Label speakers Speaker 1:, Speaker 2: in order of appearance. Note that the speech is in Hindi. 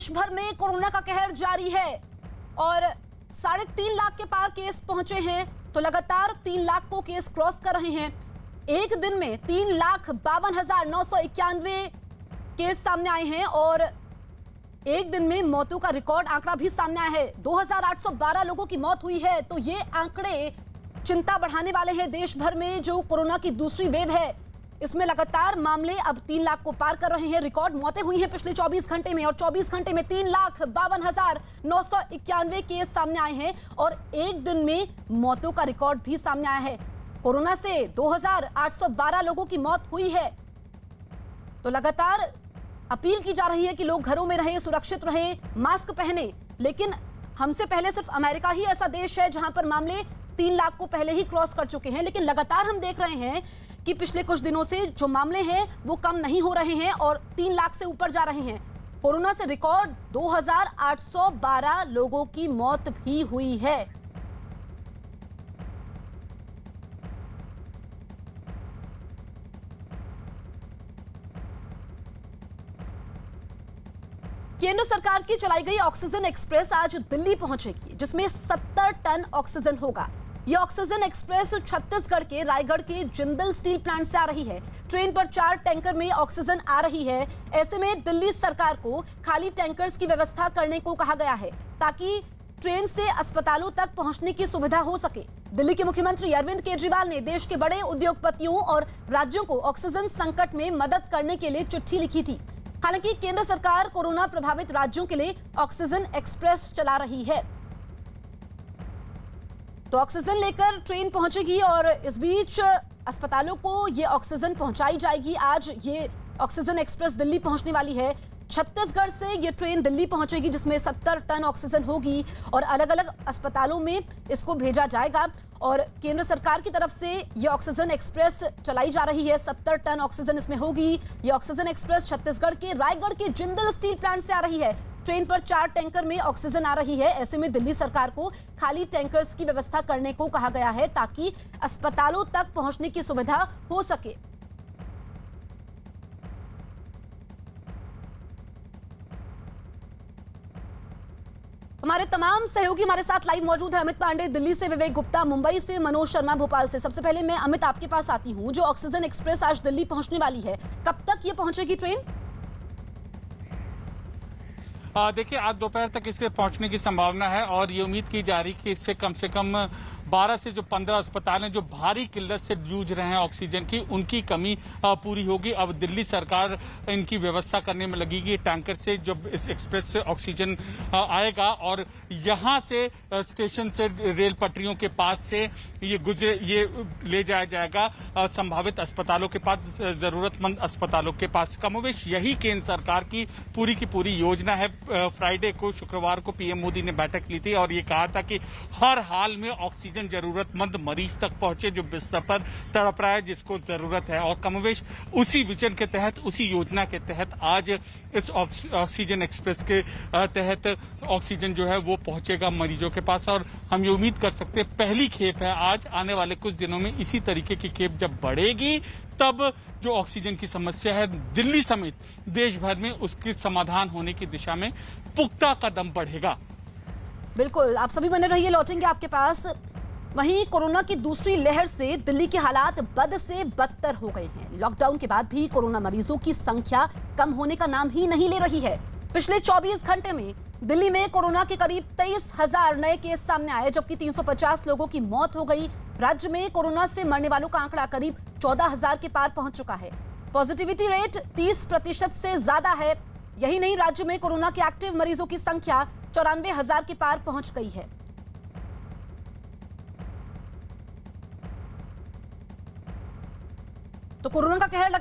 Speaker 1: देश भर में कोरोना का कहर जारी है और 3.5 लाख के पार केस पहुंचे हैं। तो लगातार 3 लाख को केस क्रॉस कर रहे हैं। एक दिन में 3,52,991 केस सामने आए हैं और एक दिन में मौतों का रिकॉर्ड आंकड़ा भी सामने आया है। 2,812 लोगों की मौत हुई है। तो ये आंकड़े चिंता बढ़ाने वाले हैं। देश भर में जो कोरोना की दूसरी वेव है, इसमें लगातार मामले अब 3 लाख को पार कर रहे हैं। रिकॉर्ड मौतें हुई हैं पिछले 24 घंटे में और 24 घंटे में 3,52,991 केस सामने आए हैं और एक दिन में मौतों का रिकॉर्ड भी सामने आया है। कोरोना से 2,812 लोगों की मौत हुई है। तो लगातार अपील की जा रही है कि लोग घरों में रहें, सुरक्षित रहें, मास्क पहने। लेकिन हमसे पहले सिर्फ अमेरिका ही ऐसा देश है जहां पर मामले 3 लाख को पहले ही क्रॉस कर चुके हैं। लेकिन लगातार हम देख रहे हैं कि पिछले कुछ दिनों से जो मामले हैं वो कम नहीं हो रहे हैं और 3 लाख से ऊपर जा रहे हैं। कोरोना से रिकॉर्ड 2,812 लोगों की मौत भी हुई है। केंद्र सरकार की चलाई गई ऑक्सीजन एक्सप्रेस आज दिल्ली पहुंचेगी, जिसमें 70 टन ऑक्सीजन होगा। यह ऑक्सीजन एक्सप्रेस छत्तीसगढ़ के रायगढ़ के जिंदल स्टील प्लांट से आ रही है। ट्रेन पर 4 टैंकर में ऑक्सीजन आ रही है। ऐसे में दिल्ली सरकार को खाली टैंकर्स की व्यवस्था करने को कहा गया है ताकि ट्रेन से अस्पतालों तक पहुंचने की सुविधा हो सके। दिल्ली के मुख्यमंत्री अरविंद केजरीवाल ने देश के बड़े उद्योगपतियों और राज्यों को ऑक्सीजन संकट में मदद करने के लिए चिट्ठी लिखी थी। हालांकि केंद्र सरकार कोरोना प्रभावित राज्यों के लिए ऑक्सीजन एक्सप्रेस चला रही है। तो ऑक्सीजन लेकर ट्रेन पहुंचेगी और इस बीच अस्पतालों को ये ऑक्सीजन पहुंचाई जाएगी। आज ये ऑक्सीजन एक्सप्रेस दिल्ली पहुंचने वाली है। छत्तीसगढ़ से ये ट्रेन दिल्ली पहुंचेगी, जिसमें 70 टन ऑक्सीजन होगी और अलग अलग अस्पतालों में इसको भेजा जाएगा। और केंद्र सरकार की तरफ से ये ऑक्सीजन एक्सप्रेस चलाई जा रही है। 70 टन ऑक्सीजन इसमें होगी। ये ऑक्सीजन एक्सप्रेस छत्तीसगढ़ के रायगढ़ के जिंदल स्टील प्लांट से आ रही है। ट्रेन पर 4 टैंकर में ऑक्सीजन आ रही है। ऐसे में दिल्ली सरकार को खाली टैंकर्स की व्यवस्था करने को कहा गया है ताकि अस्पतालों तक पहुंचने की सुविधा हो सके। हमारे तमाम सहयोगी हमारे साथ लाइव मौजूद है। अमित पांडे दिल्ली से, विवेक गुप्ता मुंबई से, मनोज शर्मा भोपाल से। सबसे पहले मैं अमित आपके पास आती हूं। जो ऑक्सीजन एक्सप्रेस आज दिल्ली पहुंचने वाली है, कब तक ये पहुंचेगी ट्रेन?
Speaker 2: देखिए, आज दोपहर तक इसके पहुंचने की संभावना है और ये उम्मीद की जा रही कि इससे कम से कम 12 से जो 15 अस्पताल हैं जो भारी किल्लत से जूझ रहे हैं ऑक्सीजन की, उनकी कमी पूरी होगी। अब दिल्ली सरकार इनकी व्यवस्था करने में लगेगी। टैंकर से जब इस एक्सप्रेस से ऑक्सीजन आएगा और यहाँ से स्टेशन से रेल पटरियों के पास से ये ले जाया जाएगा संभावित अस्पतालों के पास, जरूरतमंद अस्पतालों के पास। कमोवेश यही केंद्र सरकार की पूरी योजना है। फ्राइडे को, शुक्रवार को पीएम मोदी ने बैठक ली थी और ये कहा था कि हर हाल में ऑक्सीजन जरूरतमंद मरीज तक पहुंचे जो बिस्तर पर तड़प रहा है, जिसको जरूरत है। और कमोवेश उसी विजन के तहत, उसी योजना के तहत आज इस ऑक्सीजन एक्सप्रेस के तहत ऑक्सीजन जो है वो पहुंचेगा मरीजों के पास। और हम ये उम्मीद कर सकते हैं पहली खेप है आज। आने वाले कुछ दिनों में इसी तरीके की खेप जब बढ़ेगी तब जो ऑक्सीजन की समस्या है दिल्ली समेत देश भर में, उसके समाधान होने की दिशा में पुख्ता कदम बढ़ेगा।
Speaker 1: बिल्कुल, आप सभी बने रहिए, लौटेंगे आपके पास। वहीं कोरोना की दूसरी लहर से दिल्ली के हालात बद से बदतर हो गए हैं। लॉकडाउन के बाद भी कोरोना मरीजों की संख्या कम होने का नाम ही नहीं ले रही है। पिछले 24 घंटे में दिल्ली में कोरोना के करीब 23,000 नए केस सामने आए, जबकि 350 लोगों की मौत हो गई। राज्य में कोरोना से मरने वालों का आंकड़ा करीब 14,000 के पार पहुंच चुका है। पॉजिटिविटी रेट 30% से ज्यादा है। यही नहीं, राज्य में कोरोना के एक्टिव मरीजों की संख्या 94,000 के पार पहुंच गई है। तो कोरोना का कहर